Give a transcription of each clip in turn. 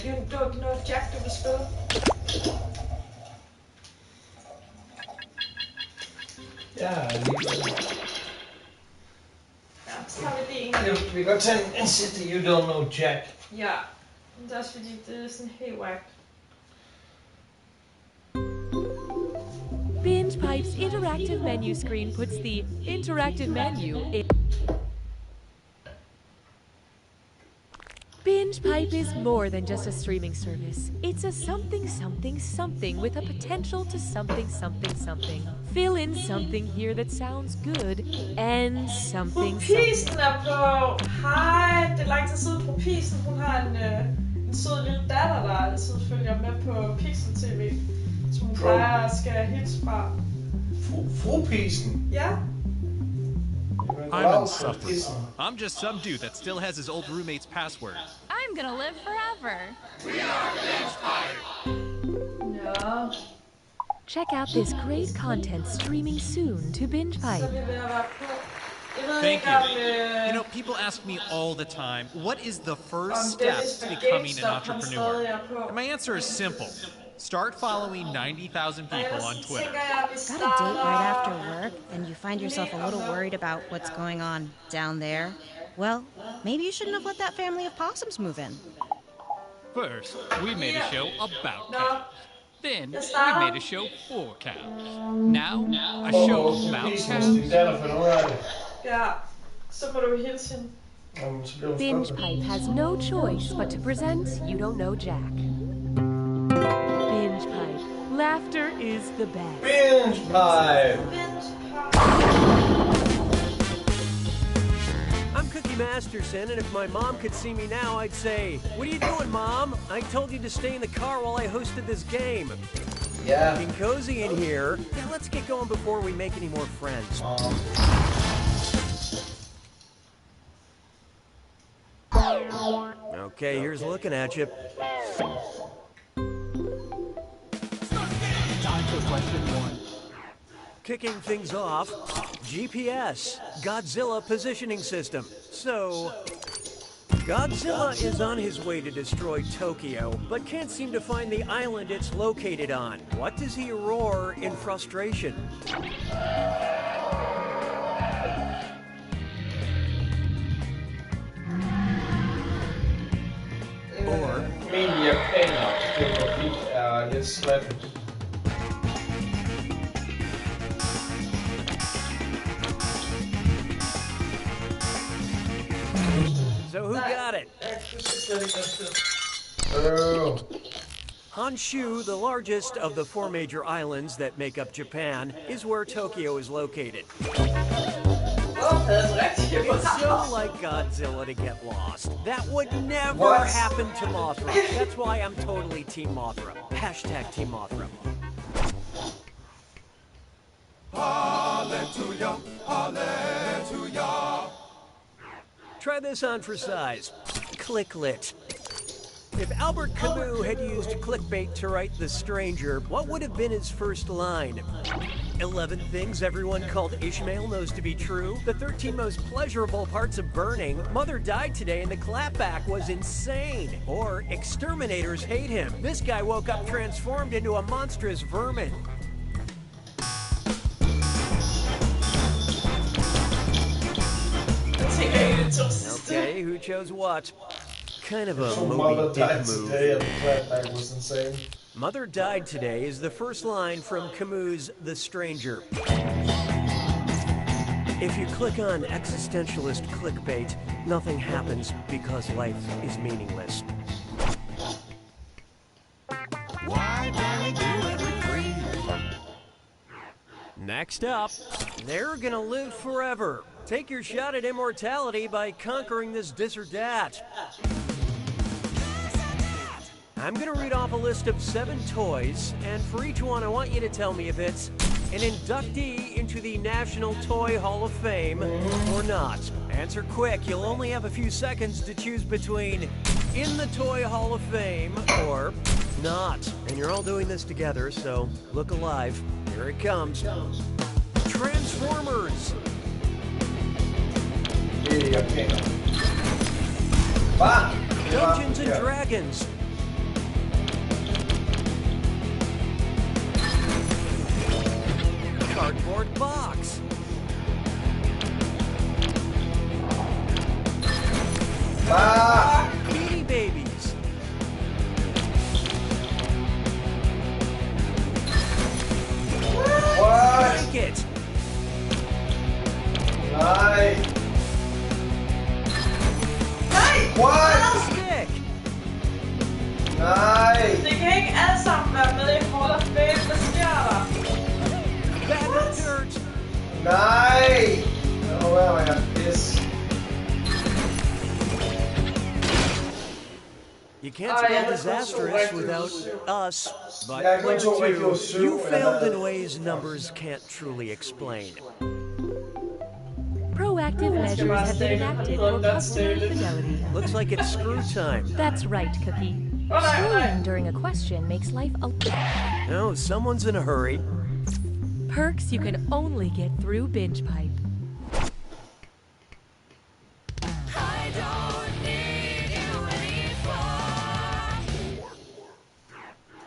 you don't know Jack, du vil spille? Ja, lige. Ja, så tager vi lige en. Vi kan godt tage en City, you don't know Jack. Ja, det er også fordi, det er sådan helt whack. Binge Pipe's interactive menu screen puts the interactive menu in. Binge Pipe is more than just a streaming service. It's a something, something, something with a potential to something, something, something. Fill in something here that sounds good and something, Propisen er på. Hej, det er lang tid siden Propisen. Hun har en sød lille datter, der altid følger med på Pixel TV. Som hun plejer at skal hits fra. Fropisen? Ja. I'm insufferable. I'm just some dude that still has his old roommate's password. I'm gonna live forever. We are Binge Pipe. No. Check out this great content streaming soon to Binge Pipe. Thank you. You know, people ask me all the time, what is the first step to becoming an entrepreneur? And my answer is simple. Start following 90,000 people on Twitter. Got a date right after work, and you find yourself a little worried about what's going on down there? Well, maybe you shouldn't have let that family of possums move in. First, we made a show about cows. Then, we made a show for cows. Now, a show about cows. Ja, så må du hilse hende. Binge Pipe has no choice but to present You Don't Know Jack. Binge Pipe. Laughter is the best. Binge Pipe! I'm Cookie Masterson, and if my mom could see me now, I'd say, "What are you doing, Mom? I told you to stay in the car while I hosted this game." Yeah. Looking cozy in here. Now let's get going before we make any more friends. Okay, here's looking at you. Time for question 1. Kicking things off, GPS, Godzilla positioning system. So, Godzilla is on his way to destroy Tokyo, but can't seem to find the island it's located on. What does he roar in frustration? Or Min japaner geografik er lidt slattet. so who got it? Honshu, the largest of the 4 major islands that make up Japan, is where Tokyo is located. It's so like Godzilla to get lost. That would never happen to Mothra. That's why I'm totally Team Mothra. Hashtag Team Mothra. Hallelujah, hallelujah. Try this on for size. Clicklit. If Albert Camus had used clickbait to write The Stranger, what would have been his first line? 11 things everyone called Ishmael knows to be true. The 13 most pleasurable parts of burning. Mother died today and the clapback was insane. Or exterminators hate him. This guy woke up transformed into a monstrous vermin. Okay, who chose what? Kind of a Moby Dick move. Today and the clapback was insane. Mother died today is the first line from Camus' The Stranger. If you click on existentialist clickbait, nothing happens because life is meaningless. Why don't we do it with free? Next up, they're gonna live forever. Take your shot at immortality by conquering this or that. I'm gonna read off a list of 7 toys, and for each one I want you to tell me if it's an inductee into the National Toy Hall of Fame or not. Answer quick, you'll only have a few seconds to choose between in the Toy Hall of Fame or not. And you're all doing this together, so look alive. Here it comes. Transformers. Det er japaner. Bare! Dungeons and Dragons. Cardboard box. Beanie Babies. What? Blanket. Nej. What? Stick. Nej. Det kan ikke alle sammen være med i Hall of Fame. Hvad sker der? Bag of dirt. Nej. Oh, well, I got this. You can't spell disastrous without us, but player 2, you failed in ways numbers can't truly explain. Proactive measures have been enacted for customer fidelity. Looks like it's screw time. That's right, Cookie. Screwing during a question makes life a... Oh, someone's in a hurry. Perks you can only get through Binge Pipe.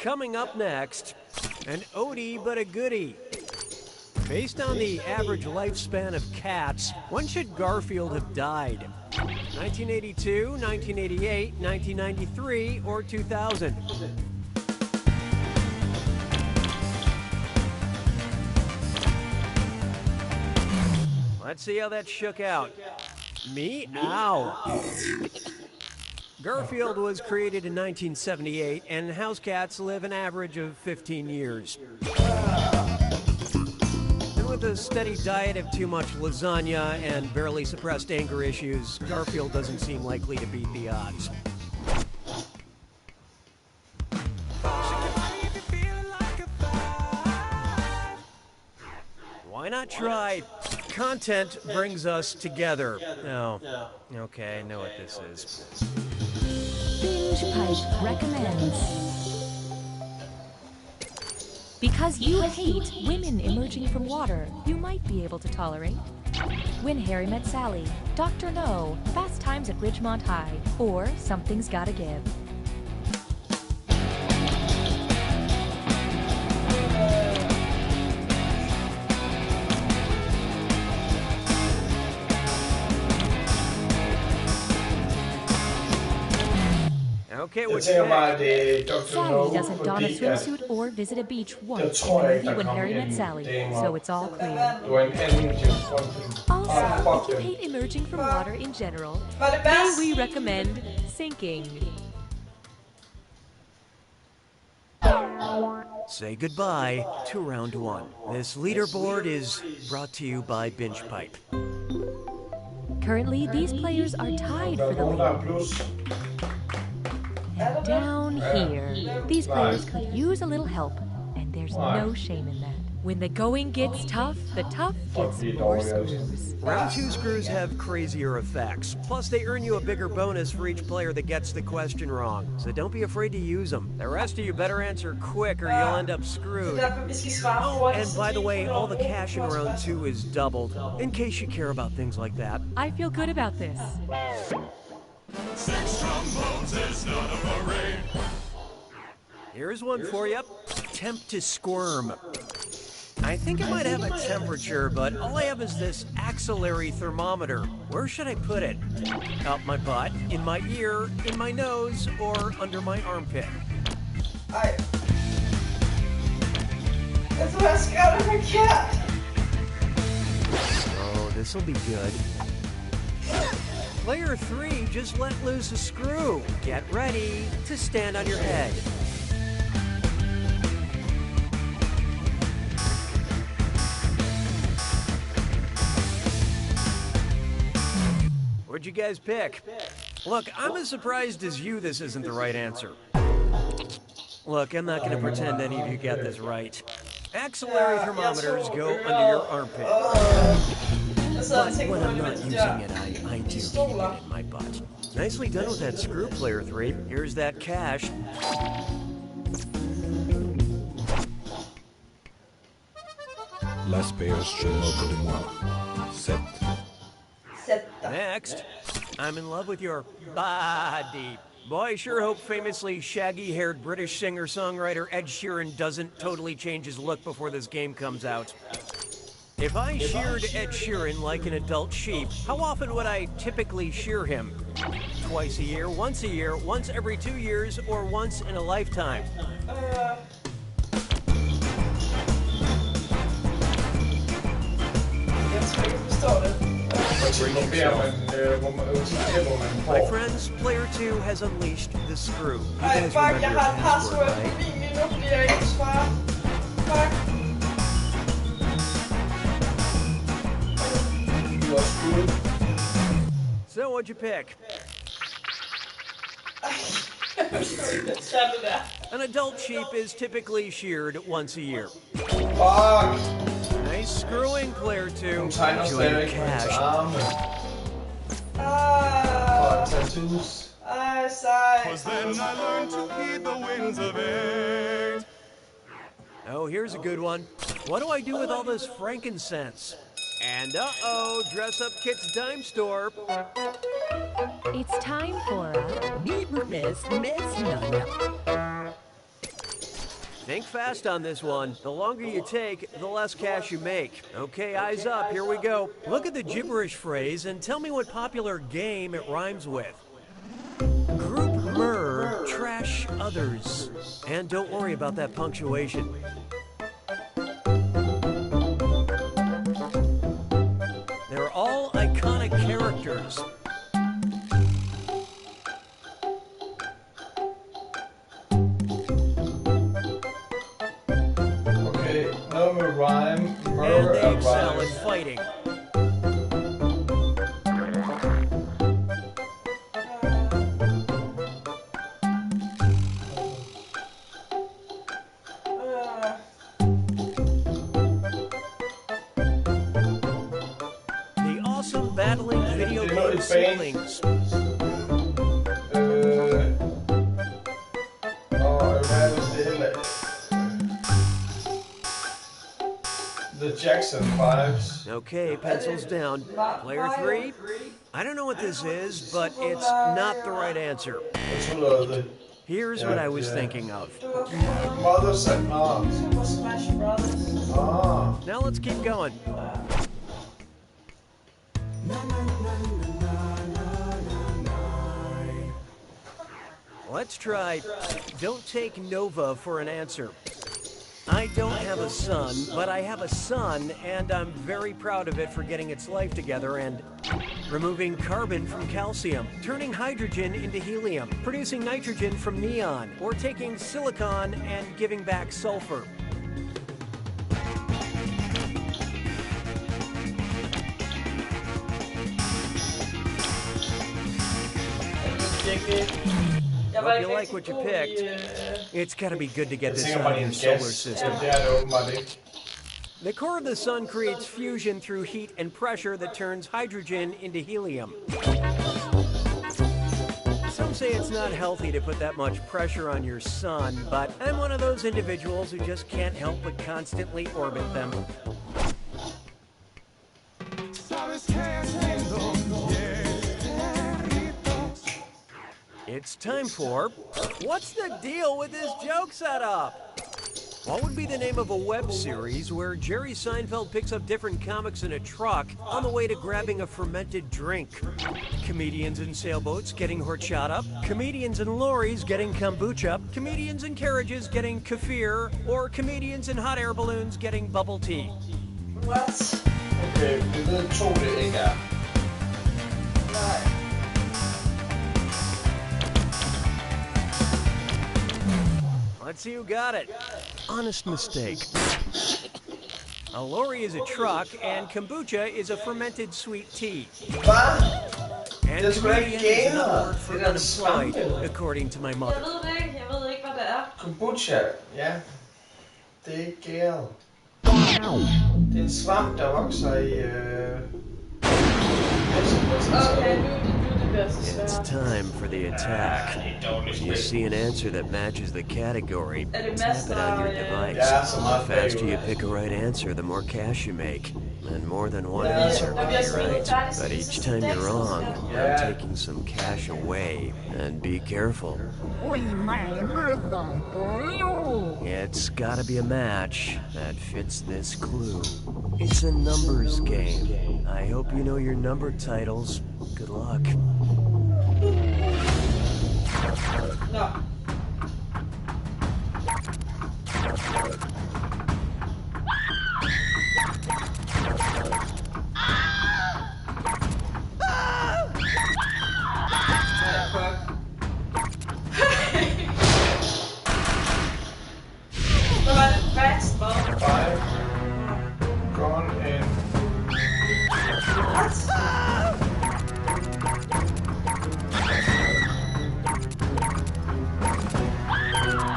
Coming up next, an oldie but a goodie. Based on the average lifespan of cats, when should Garfield have died? 1982, 1988, 1993, or 2000? Let's see how that shook out. Meow. Garfield was created in 1978, and house cats live an average of 15 years. And with a steady diet of too much lasagna and barely suppressed anger issues, Garfield doesn't seem likely to beat the odds. Why not try content brings us together? Oh, okay, I know what this is. Binge Pipe recommends. Because you hate women emerging from water, you might be able to tolerate When Harry Met Sally, Dr. No, Fast Times at Ridgemont High, or Something's Gotta Give. Okay, what's Sally doesn't don a swimsuit or visit a beach once in the movie When Harry Met Sally, so it's all clear. Also, if you hate emerging from water in general, may we recommend sinking. Say goodbye to round one. This leaderboard is brought to you by Binge Pipe. Currently, these players are tied for the lead. And down here, these players could use a little help, and there's no shame in that. When the going gets tough, the tough gets more screws. Round two screws have crazier effects. Plus, they earn you a bigger bonus for each player that gets the question wrong. So don't be afraid to use them. The rest of you better answer quick or you'll end up screwed. Oh, and by the way, all the cash in round two is doubled, in case you care about things like that. I feel good about this. 6 trombones is not a parade. Here's one for you. Attempt to squirm. I think I might have a temperature, but all I have is this axillary thermometer. Where should I put it? Up my butt, in my ear, in my nose, or under my armpit? That's what I scared of a cat. Oh, this'll be good. Player 3 just let loose a screw. Get ready to stand on your head. What'd you guys pick? Look, I'm as surprised as you this isn't the right answer. Look, I'm not going to pretend any of you got this right. Axillary thermometers go under your armpit. But when I'm not using it, I do keep it in my butt. Nicely done with that screw, Player 3. Here's that cash. L'asperge se moque de moi. 7. Next, I'm in love with your body. Boy, I sure hope famously shaggy-haired British singer-songwriter Ed Sheeran doesn't totally change his look before this game comes out. If I sheared Ed Sheeran like an adult sheep, how often would I typically shear him? Twice a year, once every 2 years, or once in a lifetime? My friends, player 2 has unleashed the screw. You guys remember your password, right? So what'd you pick? An adult sheep is typically sheared once a year. Fuck! Nice screwing, player 2. Enjoy your cash. Tattoos. Was then I learned to heed the winds of age. Oh, here's a good one. What do I do with all this frankincense? And uh-oh, Dress Up Kit's dime store. It's time for a Miss Nana. Think fast on this one. The longer you take, the less cash you make. Okay, eyes up, here we go. Look at the gibberish phrase and tell me what popular game it rhymes with. Group mer, trash others. And don't worry about that punctuation. They're all iconic characters. Rhyme, and they excel at fighting. The awesome battling video game siblings. The Jackson vibes. Okay, pencils down. Player 3? I don't know what this is, but it's not the right answer. Here's what I was thinking of. Mothers and moms. Now let's keep going. Let's try Don't Take Nova for an answer. I don't have a son, but I have a son, and I'm very proud of it for getting its life together and removing carbon from calcium, turning hydrogen into helium, producing nitrogen from neon, or taking silicon and giving back sulfur. Hope you like what you picked. It's gotta be good to get this out of your solar system. The core of the sun creates fusion through heat and pressure that turns hydrogen into helium. Some say it's not healthy to put that much pressure on your sun, but I'm one of those individuals who just can't help but constantly orbit them. It's time for What's the Deal with This Joke Setup? What would be the name of a web series where Jerry Seinfeld picks up different comics in a truck on the way to grabbing a fermented drink? Comedians in sailboats getting horchata, comedians in lorries getting kombucha, comedians in carriages getting kefir, or comedians in hot air balloons getting bubble tea. What? Okay, vi ved to det ikke er. Nej. Let's see who got it. Honest mistake. A lorry is a truck, and kombucha is a fermented sweet tea. Hvad? And comedian is another word for unemployed, according to my mother. Jeg ved ikke, hvad det er. Kombucha, ja. Det er ikke gæret. Det er en svamp, der vokser i... Okay, nu er det It's time for the attack. When you see an answer that matches the category, tap it on your device. The faster you pick a right answer, the more cash you make. And more than one answer will be right. But each time you're wrong, I'm taking some cash away. And be careful. It's gotta be a match that fits this clue. It's a numbers game. I hope you know your number titles. Good luck. No. Hvad var det fast, hvad? 5 gone and... What?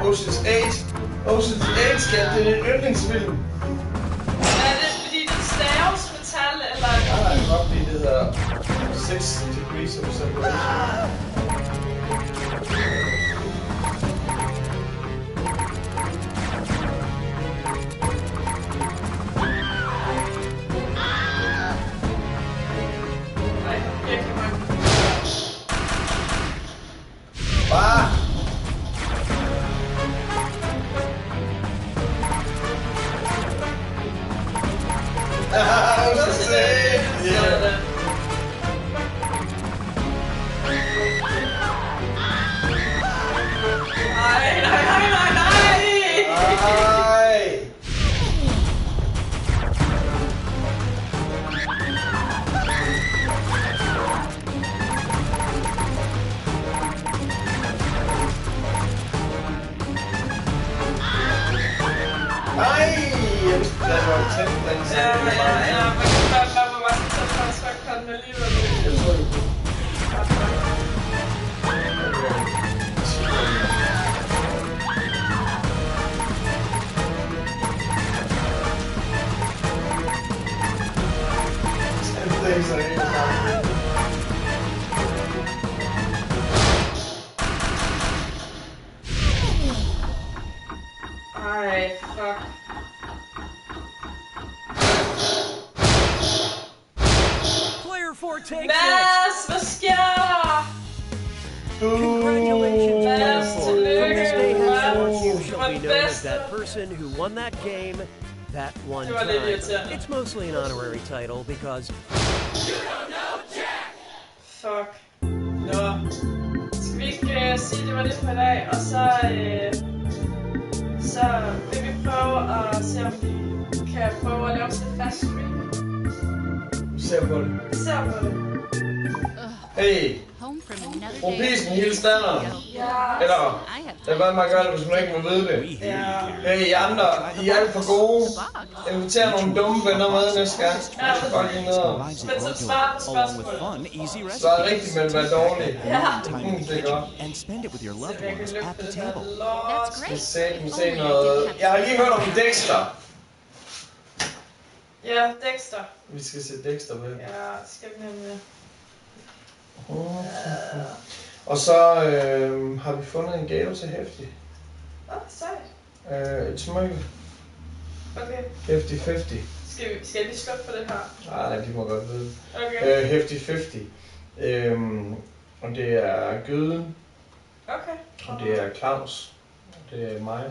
Ocean's 8. Ocean's 8, skat, det er en yndlingsfilm. Er det fordi det staves metal, eller? Nej, det er godt, fordi det hedder 6 degrees of separation. Ej, fuck. Player 4 takes Mads, hvad sker der? Congratulations, Player Mads, 4. tillykke. From this day henceforth, you Du shall var be den known as bedste. that person who won that game that one Det var lidt time. irriterende. It's mostly an honorary title because you don't know Jack. Fuck. Nå. Skal vi ikke sige, det var det for i dag, og så vil vi prøve at se, om vi kan prøve at lave sådan en fast stream. Ser på det. Ser på det. Hey! Profisen hele standeren. Ja. Eller, det er bare man gør det, hvis man ikke må vide det. Ja. Hey, I andre, I er alt for gode. Inviter nogle dumme venner med næste gang. Jeg skal godt lige ned og... Men så svar på spørgsmål. Svar rigtigt, men vær dårlig. Ja. Det er godt. And spend it with your loved ones at the table. Se noget... Jeg har lige hørt om Dexter. Ja, Dexter. Vi skal se Dexter med. Ja, skal vi nemlig. Og så har vi fundet en gave til Heftig. Sejt. Et smykke. Okay. Heftig 50. Skal jeg lige slukke for det her? Nej, de må godt vide det. Okay. Heftig 50. Og det er Gøden. Okay. Og det er Claus. Og det er mig.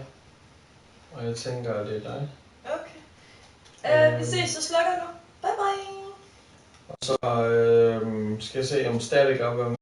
Og jeg tænker, at det er dig. Okay. Vi ses, så slukker jeg nu. Bye bye. Og så skal jeg se om Static op